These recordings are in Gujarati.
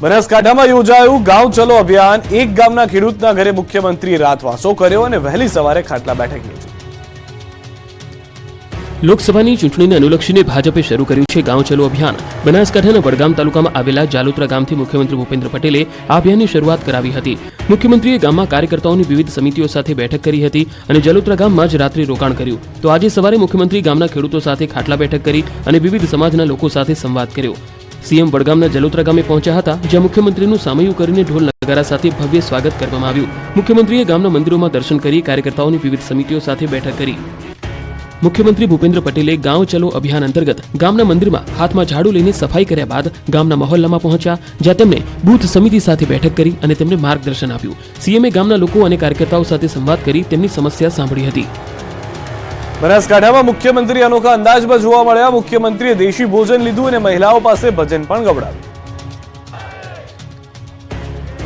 બનાસકાંઠામાં યોજાયું ગાંવ ચલો અભિયાન। એક ગામના ખેડૂતના ઘરે મુખ્યમંત્રીએ રાતવાસો કર્યો અને વહેલી સવારે ખાટલા બેઠક યોજી। લોકસભાની ચૂંટણીને અનુલક્ષીને ભાજપે શરૂ કર્યું છે ગાંવ ચલો અભિયાન। બનાસકાંઠાના વડગામ તાલુકામાં આવેલા જાલોત્રા ગામથી મુખ્યમંત્રી ભૂપેન્દ્ર પટેલે આ અભિયાનની શરૂઆત કરાવી હતી। મુખ્યમંત્રીએ ગામમાં કાર્યકર્તાઓની વિવિધ સમિતિઓ સાથે બેઠક કરી હતી અને જાલોત્રા ગામમાં જ રાત્રિ રોકાણ કર્યું। તો આજે સવારે મુખ્યમંત્રી ગામના ખેડૂતો સાથે ખાટલા બેઠક કરી અને વિવિધ સમાજના લોકો સાથે સંવાદ કર્યો। સીએમ વડગામના જાલોત્રા ગામે પહોંચ્યા હતા, જ્યાં મુખ્યમંત્રીનું સામૈયું કરીને ઢોલ નગારા સાથે ભવ્ય સ્વાગત કરવામાં આવ્યું। મુખ્યમંત્રીએ ગામના મંદિરોમાં દર્શન કરી કાર્યકર્તાઓની વિવિધ સમિતિઓ સાથે બેઠક કરી। મુખ્યમંત્રી ભૂપેન્દ્ર પટેલે ગાંવ ચલો અભિયાન અંતર્ગત ગામના મંદિરમાં હાથમાં ઝાડુ લઈને સફાઈ કર્યા બાદ ગામના મહોલ્લામાં પહોંચ્યા, જ્યાં તેમણે બૂથ સમિતિ સાથે બેઠક કરી અને તેમને માર્ગદર્શન આપ્યું। સીએમએ ગામના લોકો અને કાર્યકર્તાઓ સાથે સંવાદ કરી તેમની સમસ્યા સાંભળી હતી। બનાસકાંઠામાં મુખ્યમંત્રી અનોખા અંદાજમાં જોવા મળ્યા। મુખ્યમંત્રીએ દેશી ભોજન લીધું અને મહિલાઓ પાસે ભજન પણ ગવડાવ્યું।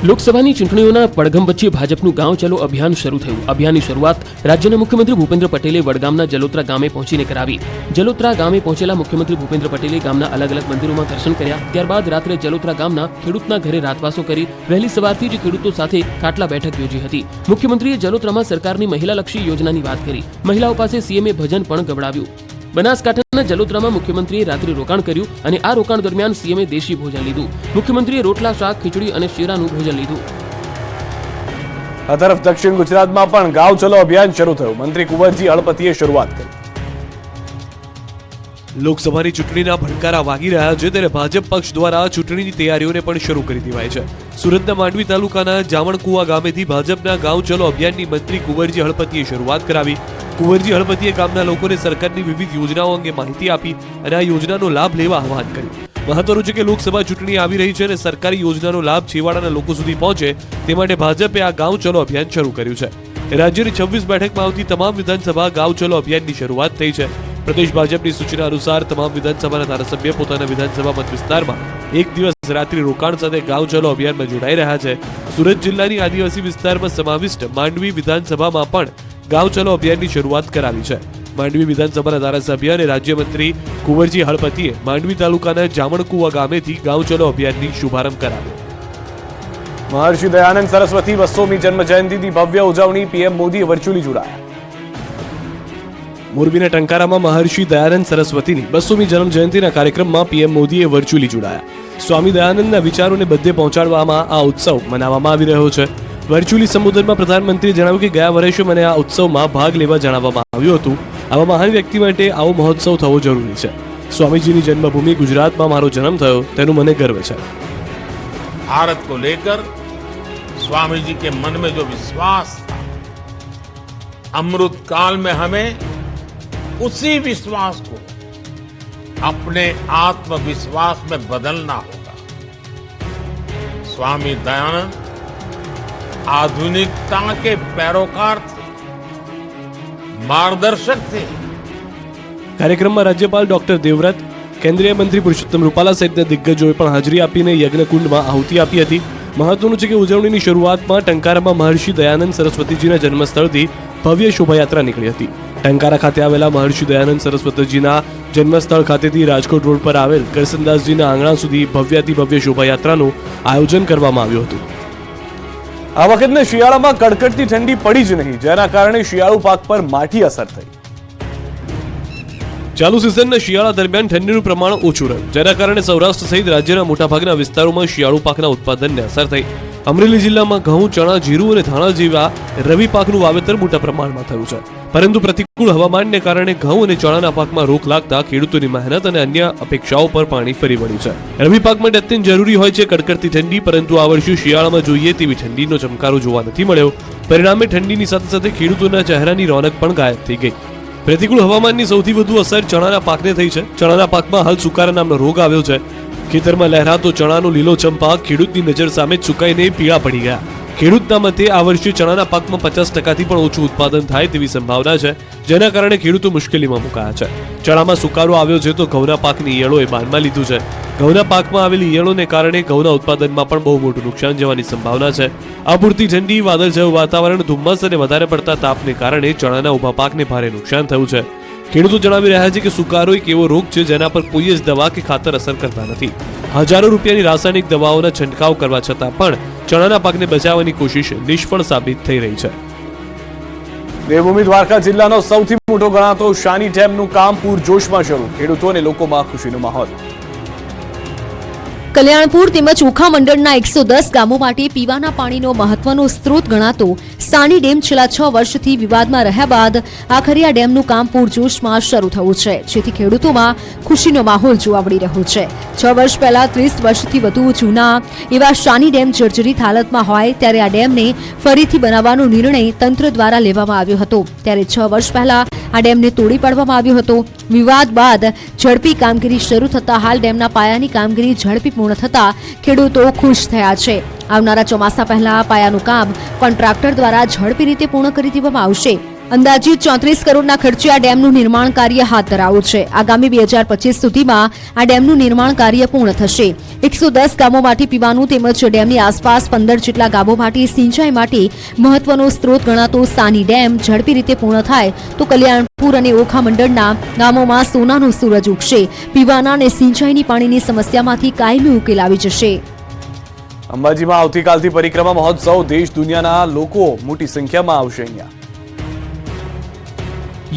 લોકસભાની ચૂંટણીઓના પડઘમ વચ્ચે ભાજપનું ગાંવ ચલો અભિયાન શરૂ થયું। અભિયાનની શરૂઆત રાજ્યના મુખ્યમંત્રી ભૂપેન્દ્ર પટેલે વડગામના જાલોત્રા ગામે પહોંચીને કરાવી। જાલોત્રા ગામે પહોંચેલા મુખ્યમંત્રી ભૂપેન્દ્ર પટેલે ગામના અલગ અલગ મંદિરોમાં દર્શન કર્યા। ત્યારબાદ રાત્રે જાલોત્રા ગામના ખેડૂતના ઘરે રાતવાસો કરી વહેલી સવારથી જ ખેડૂતો સાથે ખાટલા બેઠક યોજી હતી। મુખ્યમંત્રીએ જાલોત્રામાં સરકારની મહિલાલક્ષી યોજનાની વાત કરી। મહિલાઓ પાસે સીએમએ ભજન પણ ગવડાવ્યું। બનાસકાંઠાના જાલોત્રામાં મુખ્યમંત્રીએ રાત્રિ રોકાણ કર્યું અને આ રોકાણ દરમિયાન સીએમએ દેશી ભોજન લીધું। મુખ્યમંત્રીએ રોટલા, શાક, ખીચડી અને શીરાનું ભોજન લીધું। આ તરફ દક્ષિણ ગુજરાતમાં પણ ગાંવ ચલો અભિયાન શરૂ થયું। મંત્રી કુંવરજી હળપતિએ શરૂઆત કરી। લોકસભાની ચૂંટણીના ભણકારા વાગી રહ્યા છે, ત્યારે ભાજપ પક્ષ દ્વારા ચૂંટણીની તૈયારીઓને પણ શરૂ કરી દેવાઈ છે। સુરતના માંડવી તાલુકાના જામણકુવા ગામેથી ભાજપના ગાંવ ચલો અભિયાનની મંત્રી કુંવરજી હળપતિએ શરૂઆત કરાવી। કુંવરજી હળપતિએ ગામના લોકોને સરકારની વિવિધ યોજનાઓ અંગે માહિતી આપી અને આ યોજનાનો લાભ લેવા આહવાન કર્યું। મહત્વનું છે કે લોકસભા ચૂંટણી આવી રહી છે અને સરકારી યોજનાનો લાભ છેવાડાના લોકો સુધી પહોંચે તે માટે ભાજપે આ ગાંવ ચલો અભિયાન શરૂ કર્યું છે। રાજ્યની 26 બેઠકમાં આવતી તમામ વિધાનસભા ગાંવ ચલો અભિયાનની શરૂઆત થઈ છે। પ્રદેશ ભાજપની સૂચના અનુસાર તમામ વિધાનસભાના ધારાસભ્ય પોતાના વિધાનસભા મત વિસ્તારમાં એક દિવસ રાત્રિ રોકાણ સાથે ગાંવ ચલો અભિયાનમાં જોડાઈ રહ્યા છે। સુરત જિલ્લાની આદિવાસી વિસ્તારમાં સમાવિષ્ટ માંડવી વિધાનસભામાં પણ ગાંવ ચલો અભિયાનની શરૂઆત કરાવી છે। માંડવી વિધાનસભાના ધારાસભ્ય અને રાજ્યમંત્રી કુંવરજી હળપતિએ માંડવી તાલુકાના જામણકુવા ગામેથી ગાંવ ચલો અભિયાનની શુભારંભ કરાવ્યો। મહર્ષિ દયાનંદ સરસ્વતી 200મી જન્મ જયંતિની ભવ્ય ઉજવણી। પીએમ મોદીએ વર્ચ્યુઅલી જોડાયા। મોરબીના ટંકારામાં મહર્ષિ દયાનંદ સરસ્વતીની 200મી જન્મ જયંતિના કાર્યક્રમમાં પીએમ મોદીએ વર્ચ્યુઅલી જોડાયા। સ્વામી દયાનંદના વિચારોને બધે પહોંચાડવામાં આ ઉત્સવ મનાવવામાં આવી રહ્યો છે। વર્ચ્યુઅલી સંબોધનમાં પ્રધાનમંત્રીએ જણાવ્યું કે ગયા વર્ષે મને આ ઉત્સવમાં ભાગ લેવા જણાવવામાં આવ્યું હતું। આવા મહાન વ્યક્તિ માટે આવો મહોત્સવ થવો જરૂરી છે। સ્વામીજીની જન્મભૂમિ ગુજરાતમાં મારો જન્મ થયો તેનું મને ગર્વ છે। भारत को लेकर स्वामी जी के मन में जो विश्वास था, अमृत काल में हमें उसी विश्वास को अपने आत्मविश्वास में बदलना होगा। स्वामी दयानंद आधुनिकता के पैरोकार थे, मार्गदर्शक थे। કાર્યક્રમમાં રાજ્યપાલ ડોક્ટર દેવવ્રત, કેન્દ્રીય મંત્રી પુરુષોત્તમ રૂપાલા સહિતના દિગ્ગજોએ પણ હાજરી આપીને યજ્ઞકુંડમાં આહુતિ આપી હતી। મહત્વનું છે કે ઉજવણીની શરૂઆતમાં ટંકારામાં મહર્ષિ દયાનંદ સરસ્વતીજીના જન્મસ્થળથી ભવ્ય શોભાયાત્રા નીકળી હતી। ટંકારા ખાતે આવેલા મહર્ષિ દયાનંદ સરસ્વતીજીના જન્મસ્થળ ખાતેથી રાજકોટ રોડ પર આવેલ કરસનદાસજીના આંગણા સુધી ભવ્યાતિ ભવ્ય શોભાયાત્રાનું આયોજન કરવામાં આવ્યું હતું। આ વખતને શિયાળામાં કડકડતી ઠંડી પડી જ નહીં, જેના કારણે શિયાળુ પાક પર માઠી અસર થઈ। ચાલુ સિઝનના શિયાળા દરમિયાન ઠંડીનું પ્રમાણ ઓછું રહ્યું, જેના કારણે સૌરાષ્ટ્ર સહિત રાજ્યના મોટાભાગના વિસ્તારોમાં શિયાળુ પાકના ઉત્પાદનને અસર થઈ। અમરેલી જિલ્લામાં ઘઉં, ચણા, જીરું અને ધાણા જેવા રવિ પાકનું વાવેતર મોટા પ્રમાણમાં થયું છે, પરંતુ પ્રતિકૂળ હવામાનને કારણે ઘઉં અને ચણાના પાકમાં રોક લાગતા ખેડૂતોની મહેનત અને અન્ય અપેક્ષાઓ પર પાણી ફરી વળ્યું છે। રવિ પાક માટે અત્યંત જરૂરી હોય છે કડકડતી ઠંડી, પરંતુ આ વર્ષે શિયાળામાં જોઈએ તેવી ઠંડીનો ચમકારો જોવા નથી મળ્યો। પરિણામે ઠંડીની સાથે સાથે ખેડૂતોના ચહેરાની રોનક પણ ગાયબ થઈ ગઈ। પ્રતિકૂળ હવામાનની સૌથી વધુ અસર ચણાના પાકને થઈ છે। ચણાના પાકમાં હાલ સુકારા નામનો રોગ આવ્યો છે। ખેતરમાં લહેરાતો ચણાનો લીલોછમ પાક ખેડૂતની નજર સામે જ સુકાઈને પીળા પડી ગયા। ખેડૂતના મતે આ વર્ષે ચણાના પાકમાં 50%થી પણ ઓછું ઉત્પાદન થાય તેવી સંભાવના છે, જેના કારણે ખેડૂતો મુશ્કેલીમાં મુકાયા છે। ચણામાં સુકારો આવ્યો છે તો ઘઉંના પાકની ઈયળોએ બાનમાં લીધું છે। ઘઉંના પાકમાં આવેલી ઈયળોને કારણે ઘઉંના ઉત્પાદનમાં પણ બહુ મોટું નુકસાન જવાની સંભાવના છે। અપૂરતી ઠંડી, વાદળછાયું વાતાવરણ, ધુમ્મસ અને વધારે પડતા તાપને કારણે ચણાના ઊભા પાકને ભારે નુકસાન થયું છે। ખેડૂતો જણાવી રહ્યા છે કે સુકારો એક એવો રોગ છે જેના પર કોઈ જ દવા કે ખાતર અસર કરતા નથી. હજારો રૂપિયાની રાસાયણિક દવાઓના છંટકાવ કરવા છતાં પણ ચણાના પાકને બચાવવાની કોશિશ નિષ્ફળ સાબિત થઈ રહી છે. દેવભૂમિ દ્વારકા જિલ્લાનો સૌથી મોટો ગણાતો શાની ડેમનું કામ પૂરજોશમાં શરૂ. ખેડૂતો અને લોકોમાં ખુશીનો માહોલ. કલ્યાણપુર તેમજ ઓખા મંડળના 110 ગામો માટે પીવાના પાણીનો મહત્વનો સ્ત્રોત ગણાતો સાની ડેમ છેલ્લા 6 વર્ષથી વિવાદમાં રહ્યા બાદ આખરે આ ડેમનું કામ પૂરજોશમાં શરૂ થયું છે, જેથી ખેડૂતોમાં ખુશીનો માહોલ જોવા મળી રહ્યો છે. 6 વર્ષ પહેલા 30 વર્ષથી વધુ જૂના એવા શાની ડેમ જર્જરિત હાલતમાં હોય ત્યારે આ ડેમને ફરીથી બનાવવાનો નિર્ણય તંત્ર દ્વારા લેવામાં આવ્યો હતો. ત્યારે 6 વર્ષ પહેલા આ ડેમને તોડી પાડવામાં આવ્યો હતો. વિવાદ બાદ ઝડપી કામગીરી શરૂ થતા હાલ ડેમના પાયાની કામગીરી ઝડપી પૂર્ણ થતા ખેડૂતો ખુશ થયા છે. આવનારા ચોમાસા પહેલા પાયાનું કામ કોન્ટ્રાક્ટર દ્વારા ઝડપી રીતે પૂર્ણ કરી દેવામાં આવશે. અંદાજિત 34 કરોડના ખર્ચે આ ડેમનું નિર્માણ કાર્ય હાથ ધરાયું છે. આગામી 2025 સુધીમાં આ ડેમનું નિર્માણ કાર્ય પૂર્ણ થશે. 110 ગામો માટે પીવાનું તેમજ ડેમની આસપાસ 15 જેટલા ગામો માટે સિંચાઈ માટે મહત્વનો સ્ત્રોત ગણાતો સાની ડેમ ઝડપી રીતે પૂર્ણ થાય તો કલ્યાણપુર અને ઓખા મંડળના ગામોમાં સોનાનો સૂરજ ઉગશે. પીવાના અને સિંચાઈની પાણીની સમસ્યામાંથી કાયમી ઉકેલ આવી જશે. અંબાજીમાં આવતીકાલથી પરિક્રમા મહોત્સવ. દેશ દુનિયાના લોકો મોટી સંખ્યામાં આવશે. અહીંયા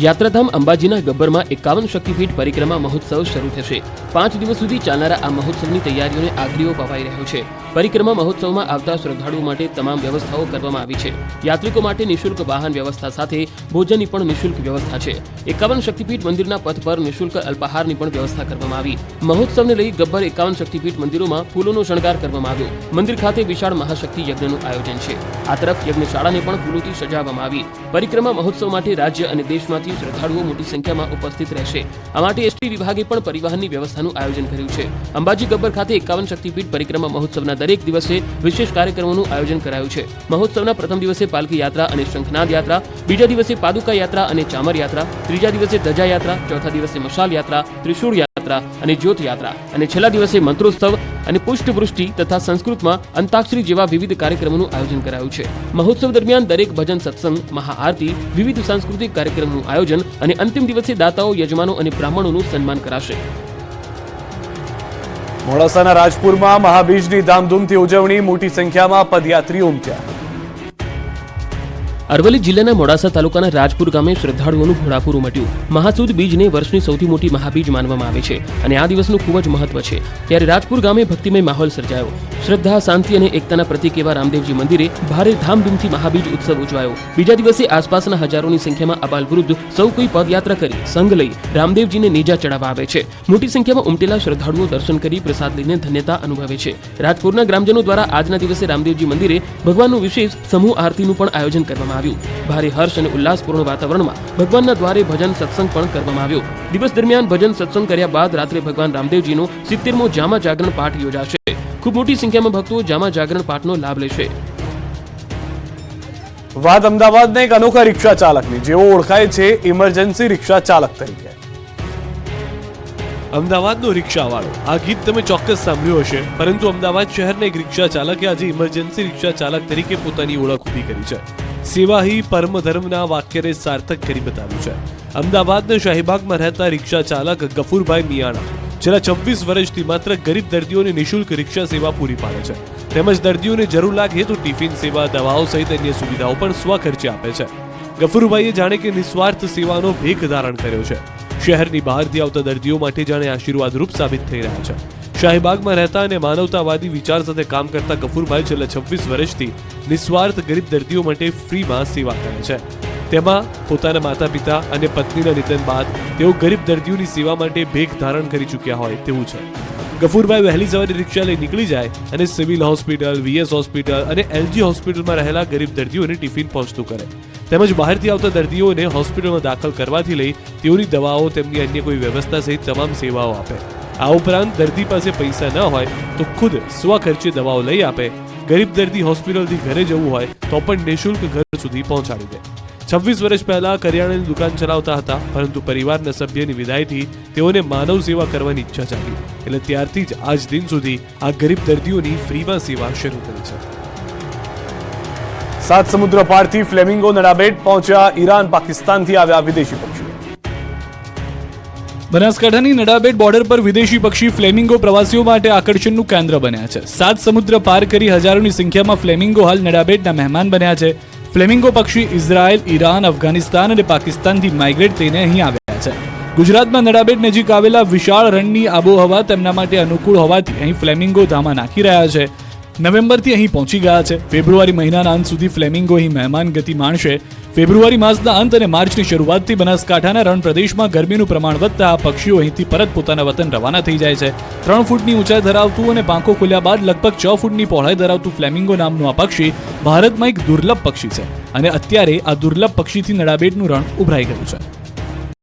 યાત્રાધામ અંબાજીના ગબ્બરમાં 51 શક્તિપીઠ પરિક્રમા મહોત્સવ શરૂ થશે. 5 દિવસ સુધી ચાલનારા આ મહોત્સવની તૈયારીઓને આગળીઓ પવાઈ રહ્યો છે. પરિક્રમા મહોત્સવમાં આવતા શ્રદ્ધાળુઓ માટે તમામ વ્યવસ્થાઓ કરવામાં આવી છે. યાત્રિકો માટે નિઃશુલ્ક વાહન વ્યવસ્થા સાથે ભોજનની પણ નિઃશુલ્ક વ્યવસ્થા છે. 51 શક્તિપીઠ મંદિરના પથ પર નિઃશુલ્ક અલ્પાહારની પણ વ્યવસ્થા કરવામાં આવી. મહોત્સવને લઈ ગબ્બર 51 શક્તિપીઠ મંદિરોમાં ફૂલોનો શણગાર કરવામાં આવ્યો. મંદિર ખાતે વિશાળ મહાશક્તિ યજ્ઞનું આયોજન છે. આ તરફ યજ્ઞશાળાને પણ ફૂલોથી સજાવવામાં આવી. પરિક્રમા મહોત્સવ માટે રાજ્ય અને દેશમાંથી શ્રદ્ધાળુઓ મોટી સંખ્યામાં ઉપસ્થિત રહેશે. આ માટે એસટી વિભાગે પણ પરિવહનની વ્યવસ્થાનું આયોજન કર્યું છે. અંબાજી ગબ્બર ખાતે 51 શક્તિપીઠ પરિક્રમા મહોત્સવના દરેક દિવસે વિશેષ કાર્યક્રમોનું આયોજન કરાયું છે. મહોત્સવના પ્રથમ દિવસે પાલકી યાત્રા અને શંખનાદ યાત્રા, બીજા દિવસે પાદુકા યાત્રા અને ચામર યાત્રા, ત્રીજા દિવસે ધજા યાત્રા, ચોથા દિવસે મશાલ યાત્રા, ત્રિશૂળ યાત્રા અને જ્યોત યાત્રા અને છેલ્લા દિવસે મંત્રોત્સવ અને પુષ્પવૃષ્ટિ તથા સંસ્કૃતમાં અંતાક્ષરી જેવા વિવિધ કાર્યક્રમોનું આયોજન કરાયું છે. મહોત્સવ દરમિયાન દરેક ભજન સત્સંગ, મહાઆરતી, વિવિધ સાંસ્કૃતિક કાર્યક્રમોનું આયોજન અને અંતિમ દિવસે દાતાઓ, યજમાનો અને બ્રાહ્મણોનું સન્માન કરાશે. મોડાસાના રાજપુરમાં મહાબીજની ધામધૂમથી ઉજવણી. મોટી સંખ્યામાં પદયાત્રીઓ ઉમટ્યા. અરવલ્લી જિલ્લાના મોડાસા તાલુકાના રાજપુર ગામે શ્રદ્ધાળુઓનું ઘોડાપુર ઉમટ્યું. મહાસુદ બીજને વર્ષની સૌથી મોટી મહાબીજ માનવામાં આવે છે અને આ દિવસનું ખૂબ જ મહત્વ છે. ત્યારે રાજપુર ગામે ભક્તિમય માહોલ સર્જાયો. શ્રદ્ધા, શાંતિ અને એકતાના પ્રતીક એવા રામદેવજી મંદિરે ભારે ધામધૂમથી મહાબીજ ઉત્સવ ઉજવાયો. બીજા દિવસે આસપાસના હજારોની સંખ્યામાં અબાલવૃદ્ધ સૌ કોઈ પદયાત્રા કરી સંઘ લઈ રામદેવજીને નેજા ચડાવવા આવે છે. મોટી સંખ્યામાં ઉમટેલા શ્રદ્ધાળુઓ દર્શન કરી પ્રસાદ લઈને ધન્યતા અનુભવે છે. રાજપુરના ગ્રામજનો દ્વારા આજના દિવસે રામદેવજી મંદિરે ભગવાનનું વિશેષ સમૂહ આરતીનું પણ આયોજન કરવામાં આવ્યું. ભારે હર્ષ અને ઉલ્લાસપૂર્ણ વાતાવરણમાં ભગવાનના દ્વારે ભજન સત્સંગ પણ કરવામાં આવ્યો. દિવસ દરમિયાન ભજન સત્સંગ કર્યા બાદ રાત્રે ભગવાન રામદેવજીનો 70મો જામા જાગરણ પાઠ યોજાશે. ખૂબ મોટી સંખ્યામાં ભક્તો જામા જાગરણ પાઠનો લાભ લેશે. વાત અમદાવાદના એક અનોખા રિક્ષા ચાલકની, જેઓ ઓળખાય છે ઇમરજન્સી રિક્ષા ચાલક તરીકે. અમદાવાદનો રિક્ષાવાળો, આ ગીત તમે ચોક્કસ સાંભળ્યું હશે, પરંતુ અમદાવાદ શહેરના એક રિક્ષા ચાલકે આજે ઇમરજન્સી રિક્ષા ચાલક તરીકે પોતાની ઓળખ ઊભી કરી છે. સેવા હી પરમ ધર્મના વાક્યને સાર્થક કરી બતાવ્યું છે. અમદાવાદના શાહીબાગમાં રહેતા રિક્ષા ચાલક ગફુરભાઈ મિયાણા છેલ્લા 26 વર્ષથી માત્ર ગરીબ દર્દીઓને નિઃશુલ્ક રિક્ષા સેવા પૂરી પાડે છે. તેમજ દર્દીઓને જરૂર લાગે તો ટિફિન સેવા, દવાઓ સહિત અન્ય સુવિધાઓ પણ સ્વખર્ચે આપે છે. ગફુરભાઈએ જાણે કે નિસ્વાર્થ સેવાનો ભેખ ધારણ કર્યો છે. શહેરની બહારથી આવતા દર્દીઓ માટે જાણે આશીર્વાદરૂપ સાબિત થઈ રહ્યા છે. શાહીબાગમાં રહેતા અને માનવતાવાદી વિચાર સાથે કામ કરતા ગફુરભાઈ છેલ્લા 26 વર્ષથી નિસ્વાર્થ ગરીબ દર્દીઓ માટે ફ્રીમાં સેવા કરે છે. તેમાં પોતાના માતા પિતા અને પત્નીના નિધન બાદ તેઓ ગરીબ દર્દીઓની સેવા માટે ભેખ ધારણ કરી ચૂક્યા હોય તેવું છે. ગફુરભાઈ વહેલી સવારે રિક્ષા લઈ નીકળી જાય અને સિવિલ હોસ્પિટલ, વીએસ હોસ્પિટલ અને એલજી હોસ્પિટલમાં રહેલા ગરીબ દર્દીઓને ટિફિન પહોંચતું કરે. તેમજ બહારથી આવતા દર્દીઓને હોસ્પિટલમાં દાખલ કરવાથી લઈ તેઓની દવાઓ, તેમની અન્ય કોઈ વ્યવસ્થા સહિત તમામ સેવાઓ આપે. આ ઉપરાંત દર્દી પાસે પૈસા ન હોય તો ખુદ સ્વખર્ચે દવાઓ લઈ આપે. ગરીબ દર્દી હોસ્પિટલથી ઘરે જવું હોય તો પણ નિઃશુલ્ક ઘર સુધી પહોંચાડી દે. 26 વર્ષ પહેલા કરિયાણાની દુકાન ચલાવતા હતા, પરંતુ પરિવારના સભ્યની વિદાયથી તેઓને માનવ સેવા કરવાની ઈચ્છા જાગી. એટલે ત્યારથી જ આજ દિન સુધી આ ગરીબ દર્દીઓની ફ્રીમાં સેવા શરૂ કરી છે. 7 સમુદ્ર પારથી ફ્લેમિંગો નડાબેટ પહોંચ્યા. ઈરાન, પાકિસ્તાનથી આવ્યા વિદેશી પક્ષીઓ. બનાસકાંઠાની નડાબેટ બોર્ડર પર વિદેશી પક્ષી ફ્લેમિંગો પ્રવાસીઓ માટે આકર્ષણનું કેન્દ્ર બન્યા છે. 7 સમુદ્ર પાર કરી હજારોની સંખ્યામાં ફ્લેમિંગો હાલ નડાબેટના મહેમાન બન્યા છે. ફ્લેમિંગો પક્ષી ઇઝરાયલ, ઈરાન, અફઘાનિસ્તાન અને પાકિસ્તાનથી માઇગ્રેટ થઈને અહીં આવ્યા છે. ગુજરાતમાં નડાબેટ નજીક આવેલા વિશાળ રણની આબોહવા તેમના માટે અનુકૂળ હોવાથી અહીં ફ્લેમિંગો ધામા નાખી રહ્યા છે. નવેમ્બરથી અહીં પહોંચી ગયા છે. ફેબ્રુઆરી મહિનાના અંત સુધી ફ્લેમિંગો અહીં મહેમાન ગતિ માણશે. ફેબ્રુઆરી માસના અંત અને માર્ચની શરૂઆતથી બનાસકાંઠાના રણ પ્રદેશમાં ગરમીનું પ્રમાણ વધતા આ પક્ષીઓ અહીંથી પરત પોતાના વતન રવાના થઈ જાય છે. 3 ફૂટની ઊંચાઈ ધરાવતું અને પાંખો ખોલ્યા બાદ લગભગ 6 ફૂટની પહોળાઈ ધરાવતું ફ્લેમિંગો નામનું આ પક્ષી ભારતમાં એક દુર્લભ પક્ષી છે અને અત્યારે આ દુર્લભ પક્ષીથી નડાબેટનું રણ ઉભરાઈ ગયું છે.